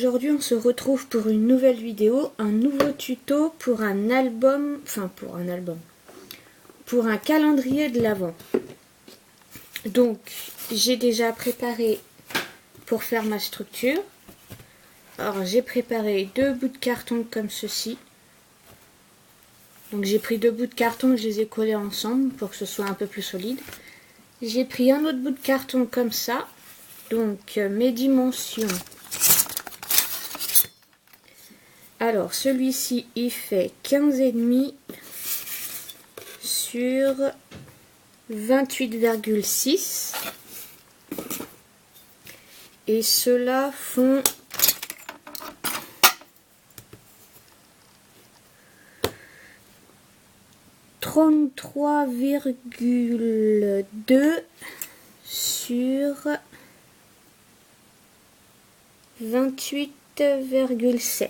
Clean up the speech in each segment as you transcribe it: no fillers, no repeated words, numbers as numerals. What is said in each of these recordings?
aujourd'hui on se retrouve pour une nouvelle vidéo, un nouveau tuto pour un album, pour un calendrier de l'Avent. Donc j'ai déjà préparé pour faire ma structure. Alors j'ai préparé 2 bouts de carton comme ceci. Donc j'ai pris 2 bouts de carton, je les ai collés ensemble pour que ce soit un peu plus solide. J'ai pris un autre bout de carton comme ça. Donc mes dimensions. Alors celui-ci il fait 15,5 sur 28,6 et ceux-là font 33,2 sur 28,7.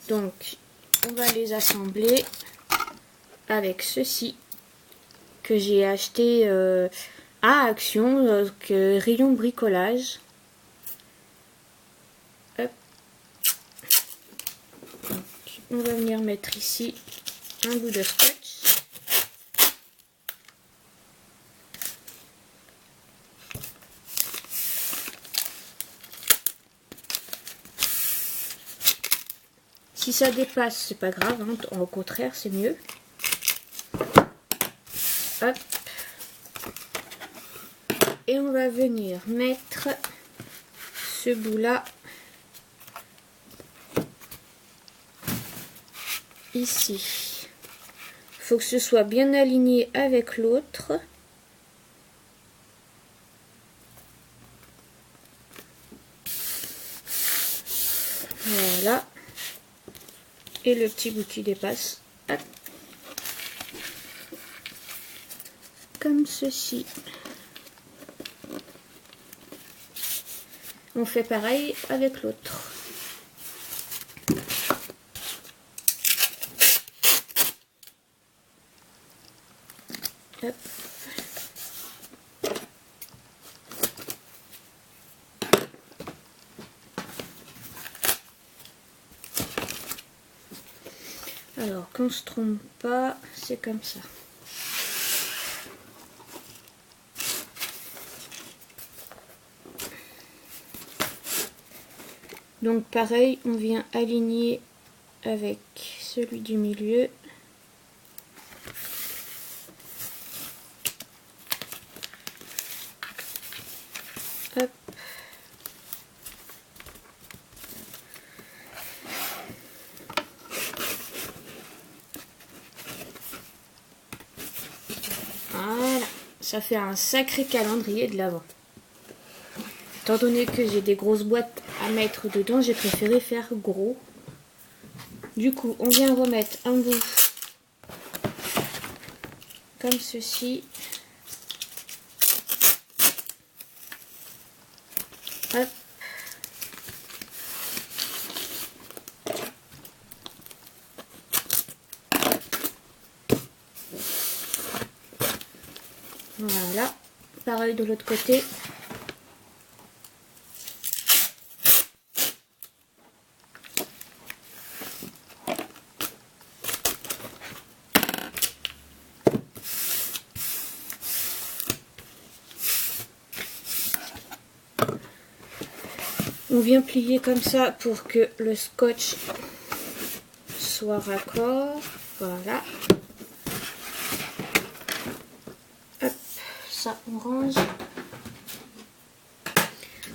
Donc on va les assembler avec ceci que j'ai acheté à Action, rayon bricolage. Hop. Donc, on va venir mettre ici un bout de scotch. Si ça dépasse, c'est pas grave, hein. Au contraire, c'est mieux. Hop. Et on va venir mettre ce bout-là ici. Il faut que ce soit bien aligné avec l'autre. Voilà. Et le petit bout qui dépasse. Hop. Comme ceci. On fait pareil avec l'autre. Hop. Alors qu'on se trompe pas, c'est comme ça. Donc pareil, on vient aligner avec celui du milieu. Hop. Voilà, ça fait un sacré calendrier de l'Avent. Étant donné que j'ai des grosses boîtes à mettre dedans, j'ai préféré faire gros. Du coup, on vient remettre un bout comme ceci. Hop. Voilà. Pareil de l'autre côté. On vient plier comme ça pour que le scotch soit raccord. Voilà. Hop, ça on range.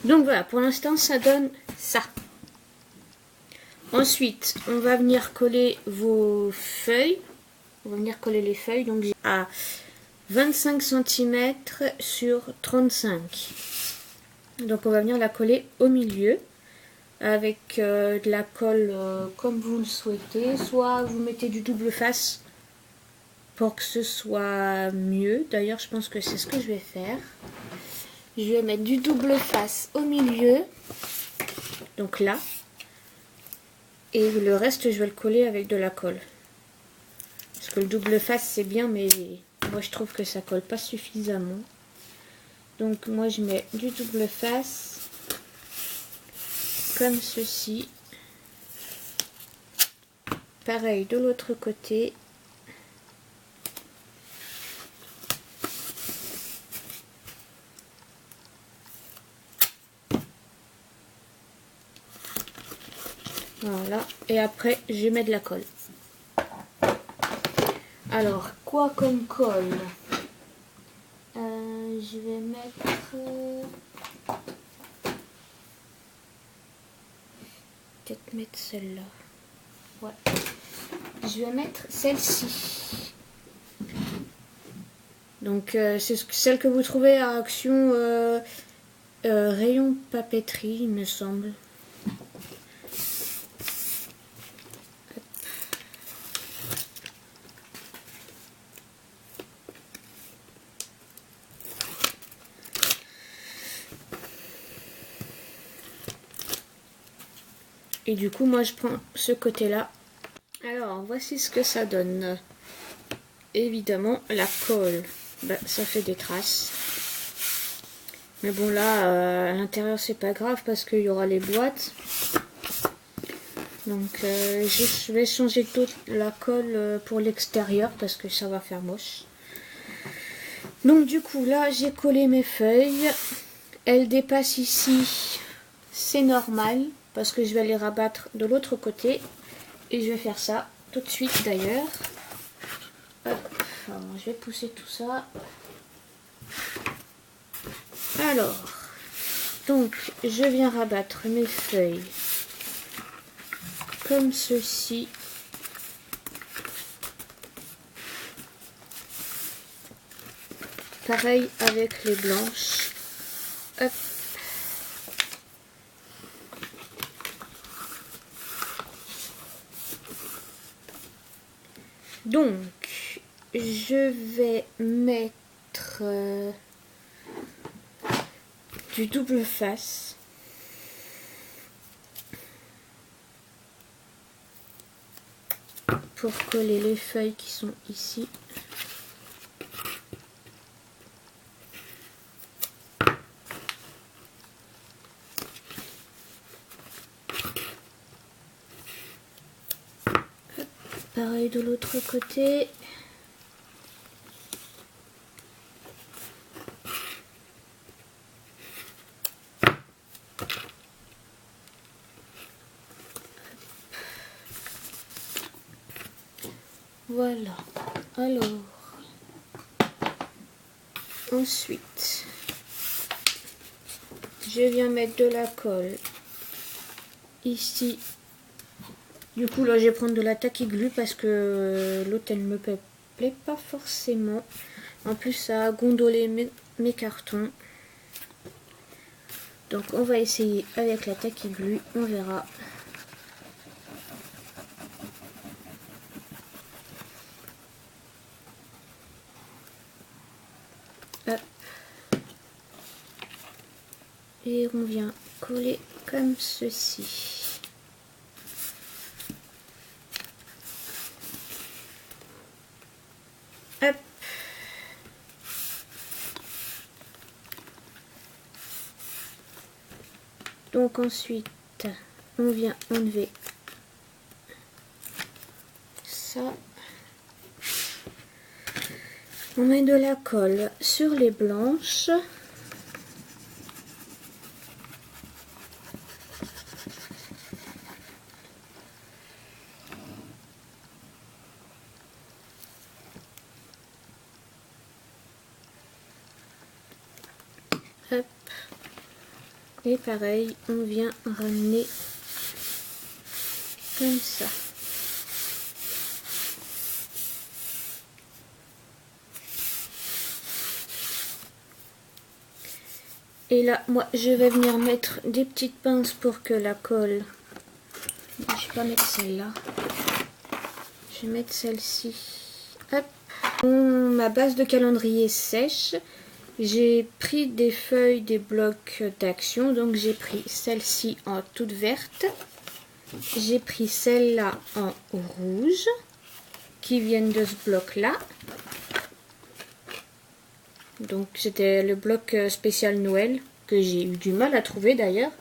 Donc voilà, pour l'instant ça donne ça. Ensuite, on va venir coller vos feuilles. On va venir coller les feuilles. Donc j'ai à 25 cm sur 35. Donc on va venir la coller au milieu avec de la colle comme vous le souhaitez. Soit vous mettez du double face pour que ce soit mieux. D'ailleurs je pense que c'est ce que je vais faire. Je vais mettre du double face au milieu. Donc là. Et le reste je vais le coller avec de la colle. Parce que le double face c'est bien mais moi je trouve que ça colle pas suffisamment. Donc moi je mets du double face comme ceci. Pareil de l'autre côté. Voilà, et après je mets de la colle. Alors, quoi comme colle? Je vais mettre... peut-être mettre celle-là. Ouais. Je vais mettre celle-ci. Donc, c'est celle que vous trouvez à Action Rayon Papeterie, il me semble. Et du coup, moi, je prends ce côté-là. Alors, voici ce que ça donne. Évidemment, la colle, bah, ça fait des traces. Mais bon, là, à l'intérieur, c'est pas grave parce qu'il y aura les boîtes. Donc, je vais changer la colle pour l'extérieur parce que ça va faire moche. Donc, du coup, là, j'ai collé mes feuilles. Elles dépassent ici. C'est normal parce que je vais les rabattre de l'autre côté. Et je vais faire ça tout de suite d'ailleurs. Je vais pousser tout ça. Alors, donc je viens rabattre mes feuilles comme ceci. Pareil avec les blanches. Hop. Donc, je vais mettre du double face. Pour coller les feuilles qui sont ici. Pareil de l'autre côté. Voilà. Alors, ensuite, je viens mettre de la colle ici. Du coup, là, je vais prendre de la tacky glue parce que l'autre, elle me plaît pas forcément. En plus, ça a gondolé mes cartons. Donc, on va essayer avec la tacky glue. On verra. Hop. Et on vient coller comme ceci. Hop. Donc ensuite, on vient enlever ça. On met de la colle sur les blanches. Hop. Et pareil, on vient ramener comme ça. Et là, moi, je vais venir mettre des petites pinces pour que la colle... Je vais pas mettre celle-là. Je vais mettre celle-ci. Hop. Ma base de calendrier sèche. J'ai pris des feuilles des blocs d'Action. Donc, j'ai pris celle-ci en toute verte. J'ai pris celle-là en rouge. Qui viennent de ce bloc-là. Donc c'était le bloc spécial Noël que j'ai eu du mal à trouver d'ailleurs.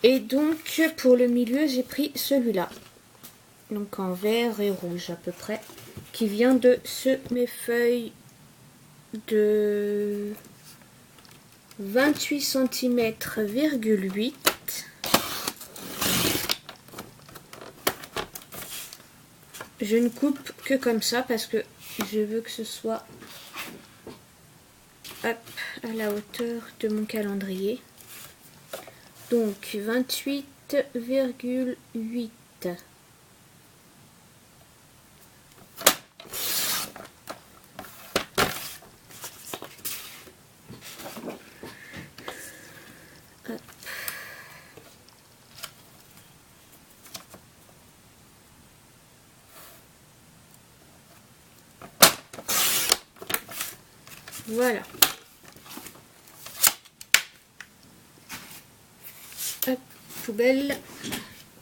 Et donc pour le milieu, j'ai pris celui-là. Donc en vert et rouge à peu près. Qui vient de mes feuilles de 28 cm,8. Je ne coupe que comme ça parce que je veux que ce soit hop, à la hauteur de mon calendrier. Donc 28,8. Voilà. Hop, poubelle.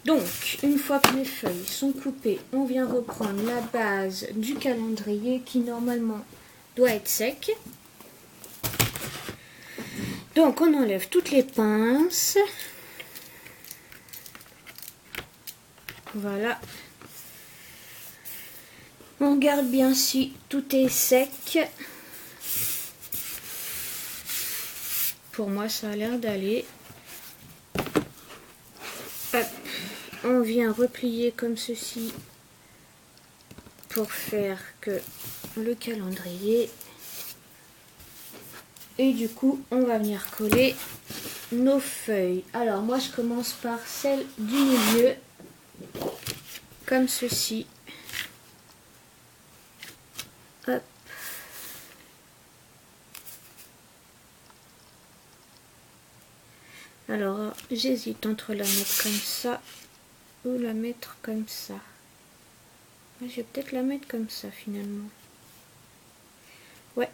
Donc, une fois que mes feuilles sont coupées, on vient reprendre la base du calendrier qui normalement doit être sec. Donc, on enlève toutes les pinces. Voilà. On regarde bien si tout est sec. Pour moi, ça a l'air d'aller. Hop. On vient replier comme ceci pour faire que le calendrier. Et du coup, on va venir coller nos feuilles. Alors, moi, je commence par celle du milieu. Comme ceci. Hop. Alors, j'hésite entre la mettre comme ça ou la mettre comme ça. Je vais peut-être la mettre comme ça finalement. Ouais.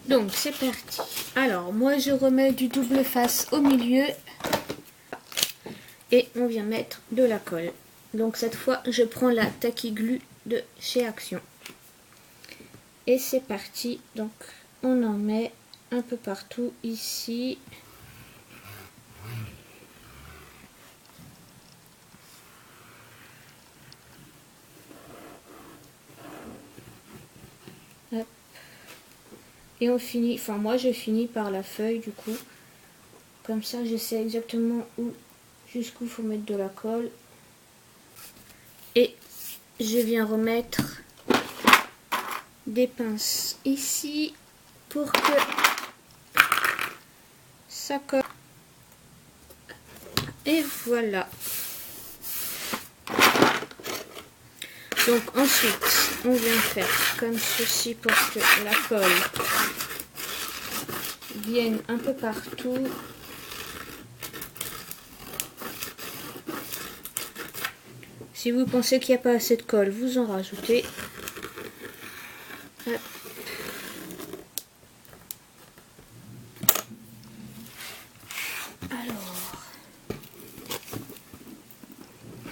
Donc, c'est parti. Alors, moi, je remets du double face au milieu. Et on vient mettre de la colle. Donc, cette fois, je prends la Tacky Glue de chez Action. Et c'est parti. Donc, on en met un peu partout ici. Hop. Et on finit, enfin moi je finis par la feuille du coup. Comme ça je sais exactement où, jusqu'où il faut mettre de la colle. Et je viens remettre des pinces ici pour que ça colle. Et voilà. Donc ensuite, on vient faire comme ceci pour que la colle vienne un peu partout. Si vous pensez qu'il n'y a pas assez de colle, vous en rajoutez. Hop. Alors,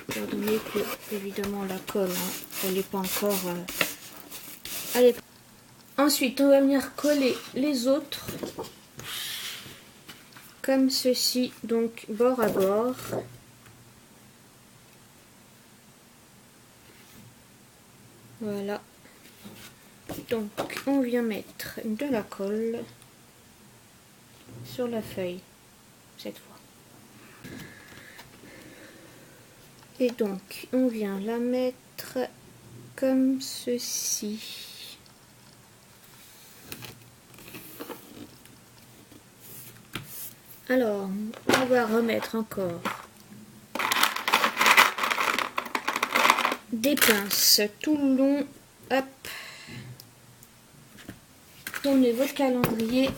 étant donné que évidemment la colle, hein, elle n'est pas encore. Allez. Ensuite, on va venir coller les autres comme ceci, donc bord à bord. Voilà. Donc, on vient mettre de la colle sur la feuille, cette fois. Et donc, on vient la mettre comme ceci. Alors, on va remettre encore des pinces tout le long. Hop. Tournez votre calendrier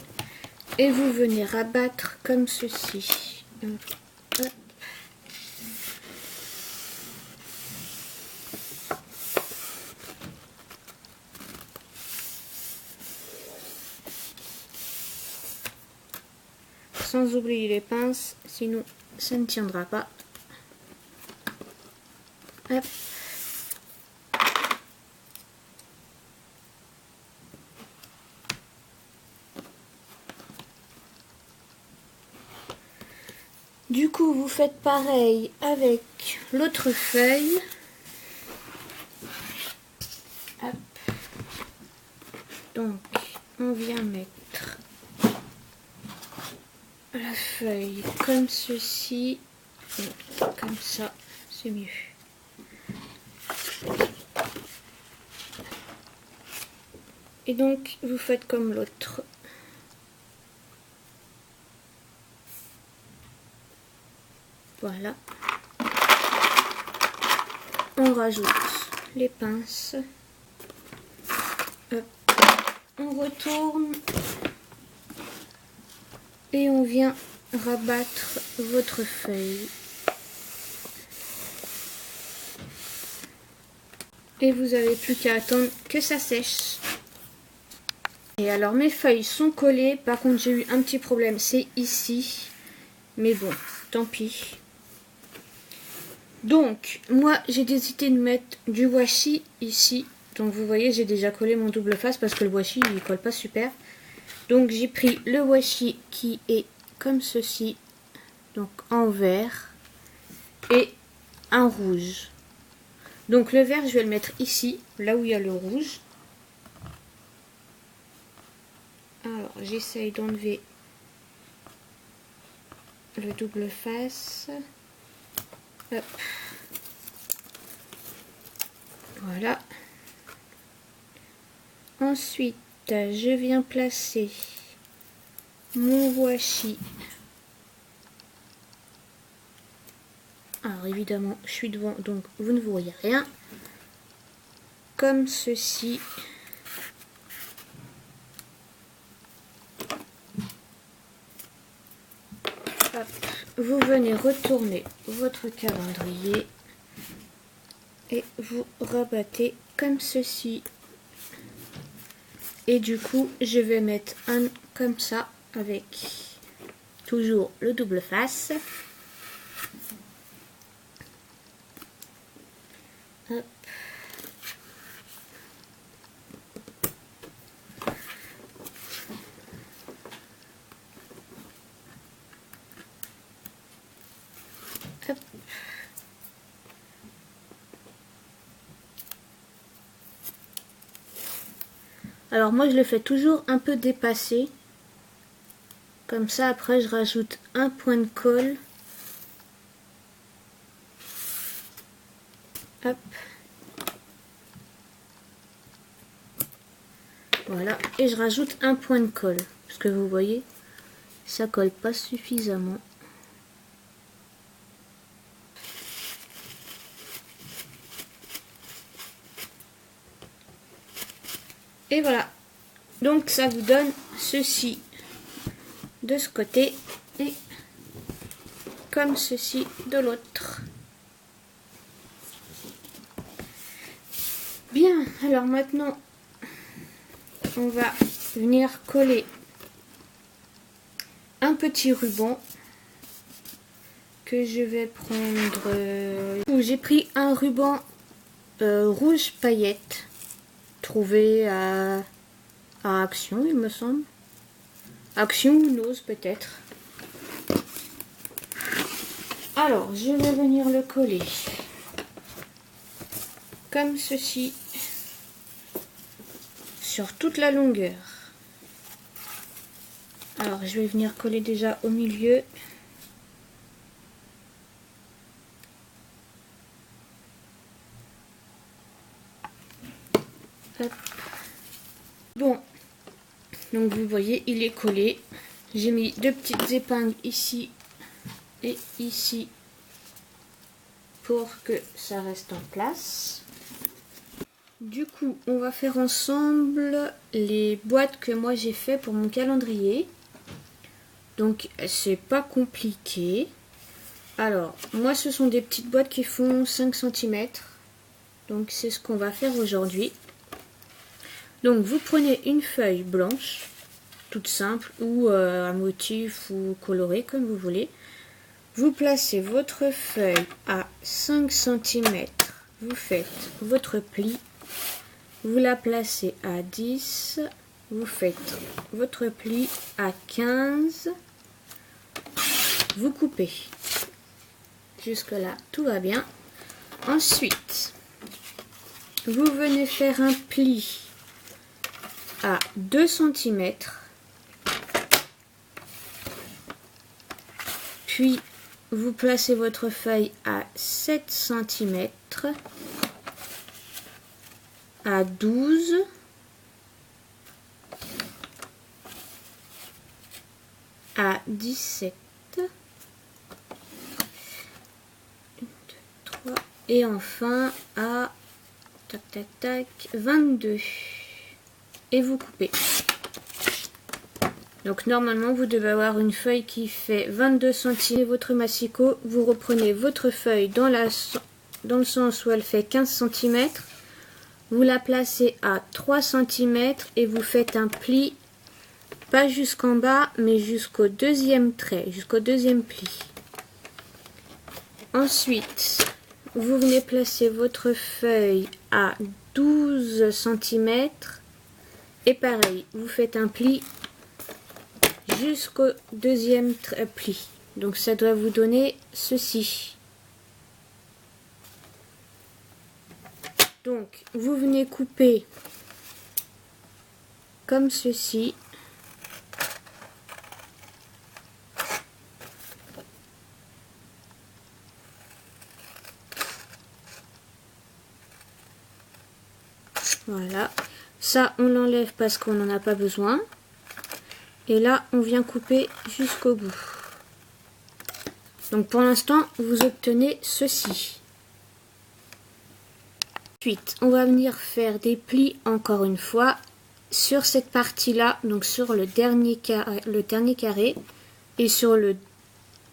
et vous venez rabattre comme ceci. Hop. Sans oublier les pinces, sinon ça ne tiendra pas. Hop. Du coup, vous faites pareil avec l'autre feuille. Hop. Donc, on vient mettre la feuille comme ceci. Comme ça, c'est mieux. Et donc, vous faites comme l'autre. Voilà. On rajoute les pinces. Hop. On retourne. Et on vient rabattre votre feuille. Et vous n'avez plus qu'à attendre que ça sèche. Et alors mes feuilles sont collées. Par contre j'ai eu un petit problème, c'est ici. Mais bon, tant pis. Donc, moi j'ai décidé de mettre du washi ici. Donc vous voyez, j'ai déjà collé mon double face parce que le washi il colle pas super. Donc j'ai pris le washi qui est comme ceci. Donc en vert et un rouge. Donc le vert je vais le mettre ici, là où il y a le rouge. Alors j'essaye d'enlever le double face. Hop. Voilà. Ensuite, je viens placer mon washi. Alors évidemment, je suis devant, donc vous ne voyez rien. Comme ceci. Hop. Vous venez retourner votre calendrier et vous rabattez comme ceci. Et du coup, je vais mettre un comme ça avec toujours le double face. Hop. Hop. Alors moi je le fais toujours un peu dépasser. Comme ça après je rajoute un point de colle. Hop. Voilà. Et je rajoute un point de colle. Parce que vous voyez, ça colle pas suffisamment. Et voilà. Donc ça vous donne ceci de ce côté et comme ceci de l'autre. Bien, alors maintenant on va venir coller un petit ruban que je vais prendre. J'ai pris un ruban rouge paillette trouvé à Action, il me semble. Action ou Nose peut-être. Alors, je vais venir le coller comme ceci sur toute la longueur. Alors, je vais venir coller déjà au milieu. Hop. Bon, donc vous voyez, il est collé. J'ai mis deux petites épingles ici et ici pour que ça reste en place. Du coup, on va faire ensemble les boîtes que moi j'ai fait pour mon calendrier. Donc, c'est pas compliqué. Alors, moi ce sont des petites boîtes qui font 5 cm. Donc, c'est ce qu'on va faire aujourd'hui. Donc, vous prenez une feuille blanche, toute simple, ou un motif ou coloré, comme vous voulez. Vous placez votre feuille à 5 cm. Vous faites votre pli. Vous la placez à 10. Vous faites votre pli à 15. Vous coupez. Jusque là, tout va bien. Ensuite, vous venez faire un pli à 2 cm. Puis, vous placez votre feuille à 7 cm, à 12, à 17, 1, 2, 3, et enfin à 22. Et vous coupez. Donc normalement vous devez avoir une feuille qui fait 22 cm. Votre massicot, vous reprenez votre feuille dans le sens où elle fait 15 cm. Vous la placez à 3 cm et vous faites un pli, pas jusqu'en bas, mais jusqu'au deuxième trait, jusqu'au deuxième pli. Ensuite, vous venez placer votre feuille à 12 cm et pareil, vous faites un pli jusqu'au deuxième pli. Donc ça doit vous donner ceci. Donc vous venez couper comme ceci. Voilà. Ça on l'enlève parce qu'on n'en a pas besoin. Et là, on vient couper jusqu'au bout. Donc pour l'instant, vous obtenez ceci. Ensuite, on va venir faire des plis encore une fois sur cette partie-là, donc sur le dernier carré et sur le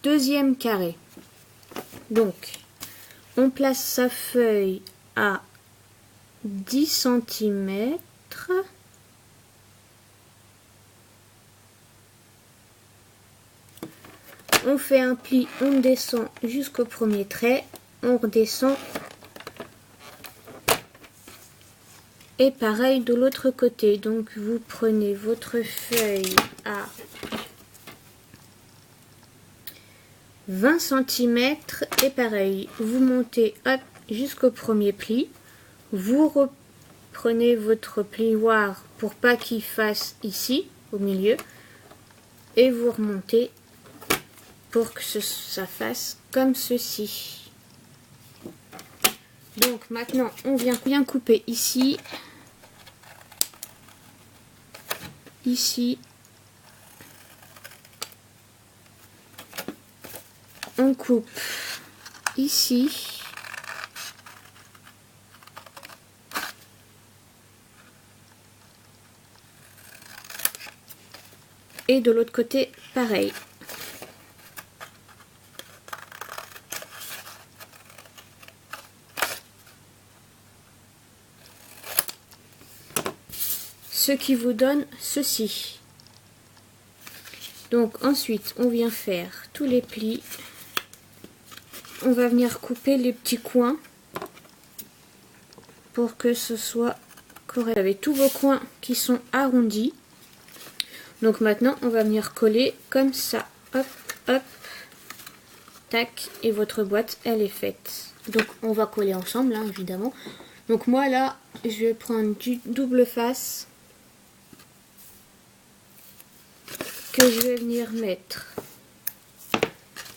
deuxième carré. Donc, on place sa feuille à 10 cm. On fait un pli, on descend jusqu'au premier trait, on redescend. Et pareil de l'autre côté. Donc vous prenez votre feuille à 20 cm et pareil, vous montez hop jusqu'au premier pli. Vous reprenez votre plioir pour pas qu'il fasse ici, au milieu. Et vous remontez pour que ça fasse comme ceci. Donc maintenant on vient bien couper ici, ici, on coupe ici, et de l'autre côté pareil. Ce qui vous donne ceci. Donc ensuite on vient faire tous les plis. On va venir couper les petits coins pour que ce soit correct. Vous avez tous vos coins qui sont arrondis. Donc maintenant on va venir coller comme ça. Hop, hop, tac, et votre boîte elle est faite. Donc on va coller ensemble hein, évidemment. Donc moi là je vais prendre du double face que je vais venir mettre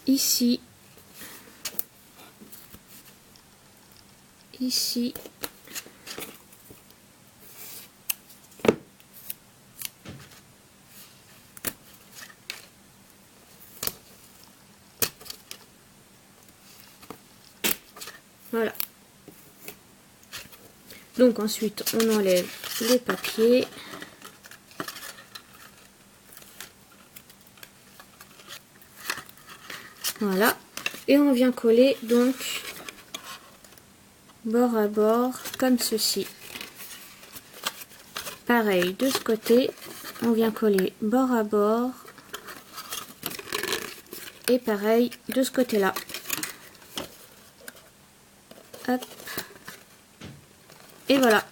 ici, ici, voilà. Donc ensuite on enlève le papier. Voilà, et on vient coller donc bord à bord comme ceci. Pareil de ce côté, on vient coller bord à bord et pareil de ce côté là. Hop, et voilà.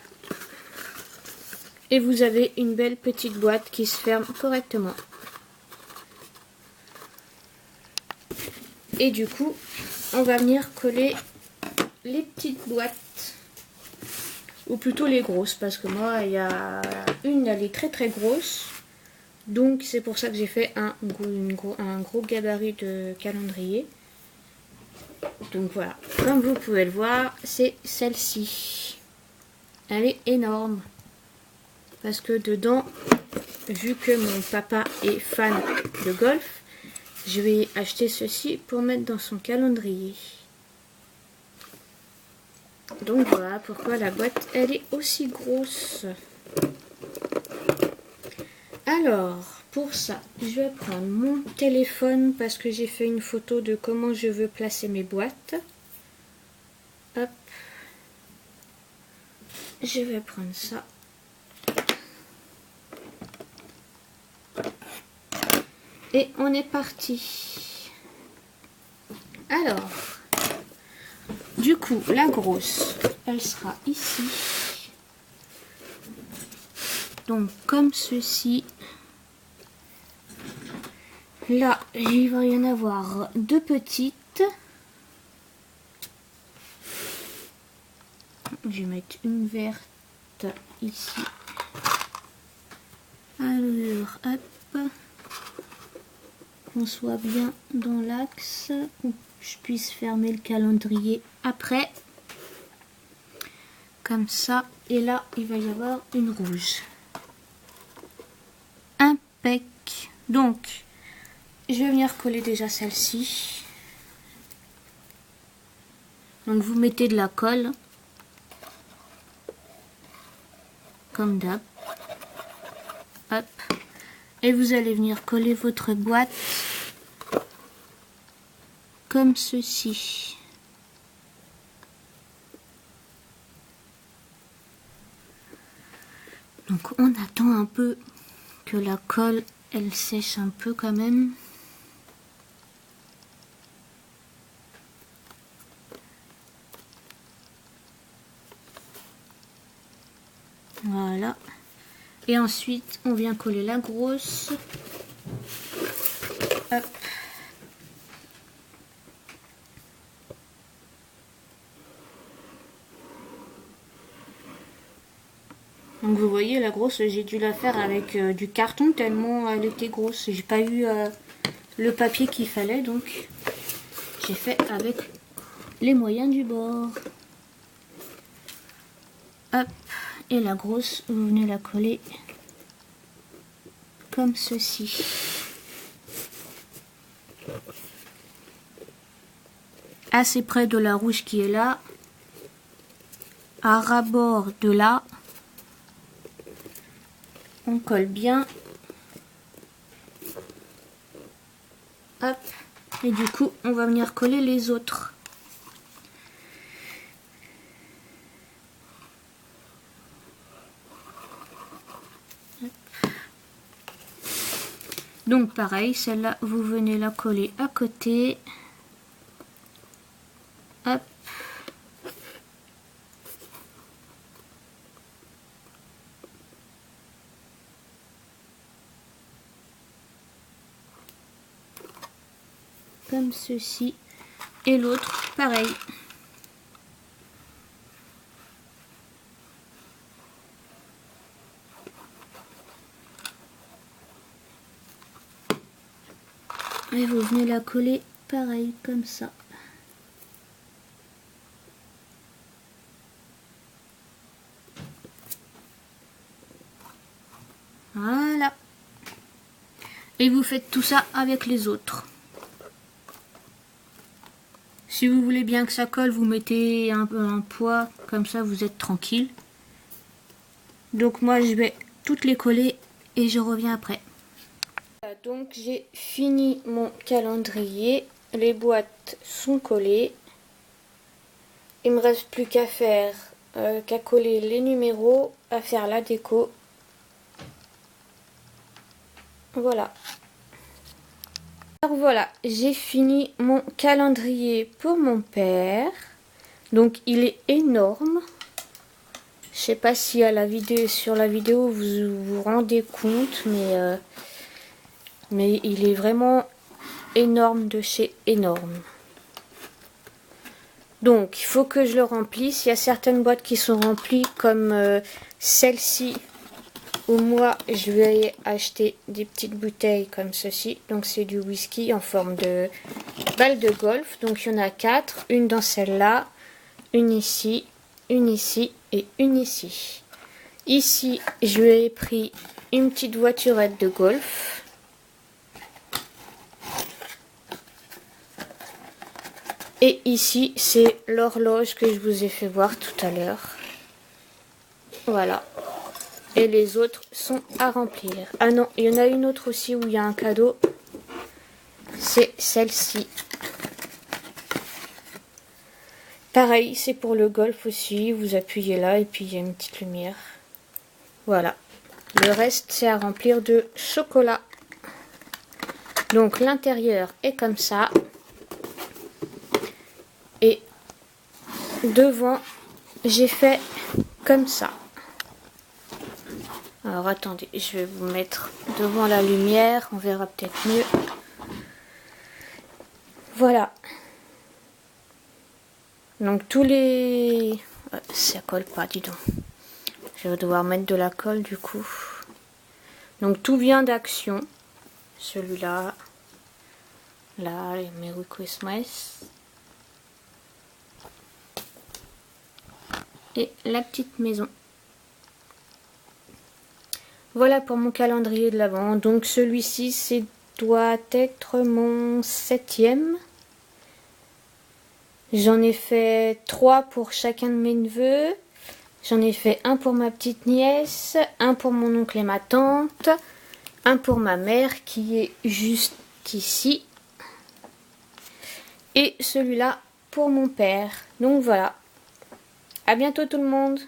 Et vous avez une belle petite boîte qui se ferme correctement. Et du coup, on va venir coller les petites boîtes. Ou plutôt les grosses, parce que moi, il y a une, elle est très très grosse. Donc c'est pour ça que j'ai fait un gros gabarit de calendrier. Donc voilà, comme vous pouvez le voir, c'est celle-ci. Elle est énorme. Parce que dedans, vu que mon papa est fan de golf, je vais acheter ceci pour mettre dans son calendrier. Donc voilà pourquoi la boîte, elle est aussi grosse. Alors, pour ça, je vais prendre mon téléphone parce que j'ai fait une photo de comment je veux placer mes boîtes. Hop. Je vais prendre ça. Et on est parti. Alors, du coup, la grosse, elle sera ici. Donc, comme ceci. Là, il va y en avoir deux petites. Je vais mettre une verte ici. Alors, hop. Qu'on soit bien dans l'axe. Que je puisse fermer le calendrier après. Comme ça. Et là, il va y avoir une rouge. Impec. Donc, je vais venir coller déjà celle-ci. Donc vous mettez de la colle. Comme d'hab. Hop. Et vous allez venir coller votre boîte. Comme ceci. Donc on attend un peu que la colle, elle sèche un peu quand même. Voilà. Et ensuite, on vient coller la grosse. Hop. Donc vous voyez, la grosse, j'ai dû la faire avec du carton tellement elle était grosse. J'ai pas eu le papier qu'il fallait, donc j'ai fait avec les moyens du bord. Hop. Et la grosse, vous venez la coller comme ceci. Assez près de la rouge qui est là. À ras-bord de là. On colle bien. Hop. Et du coup, on va venir coller les autres. Donc pareil, celle-là, vous venez la coller à côté. Hop. Comme ceci. Et l'autre, pareil. Et vous venez la coller pareil, comme ça. Voilà. Et vous faites tout ça avec les autres. Si vous voulez bien que ça colle, vous mettez un peu un poids, comme ça vous êtes tranquille. Donc moi je vais toutes les coller et je reviens après. Donc j'ai fini mon calendrier, les boîtes sont collées. Il me reste plus qu'à faire, qu'à coller les numéros, à faire la déco. Voilà. Alors voilà, j'ai fini mon calendrier pour mon père. Donc il est énorme. Je sais pas si à la vidéo, sur la vidéo vous vous rendez compte, mais il est vraiment énorme de chez Énorme. Donc, il faut que je le remplisse. Il y a certaines boîtes qui sont remplies comme celle-ci, où moi, je vais acheter des petites bouteilles comme ceci. Donc, c'est du whisky en forme de balle de golf. Donc, il y en a 4. Une dans celle-là, une ici et une ici. Ici, je lui ai pris une petite voiturette de golf. Et ici, c'est l'horloge que je vous ai fait voir tout à l'heure. Voilà. Et les autres sont à remplir. Ah non, il y en a une autre aussi où il y a un cadeau. C'est celle-ci. Pareil, c'est pour le golf aussi. Vous appuyez là et puis il y a une petite lumière. Voilà. Le reste, c'est à remplir de chocolat. Donc, l'intérieur est comme ça. Et devant, j'ai fait comme ça. Alors, attendez, je vais vous mettre devant la lumière. On verra peut-être mieux. Voilà. Donc, tous les... ça colle pas, dis donc. Je vais devoir mettre de la colle, du coup. Donc, tout vient d'Action. Celui-là. Là, les Merry Christmas. Et la petite maison. Voilà pour mon calendrier de l'Avent. Donc celui-ci, doit être mon 7e. J'en ai fait 3 pour chacun de mes neveux. J'en ai fait un pour ma petite nièce, un pour mon oncle et ma tante, un pour ma mère qui est juste ici. Et celui-là pour mon père. Donc voilà. À bientôt tout le monde.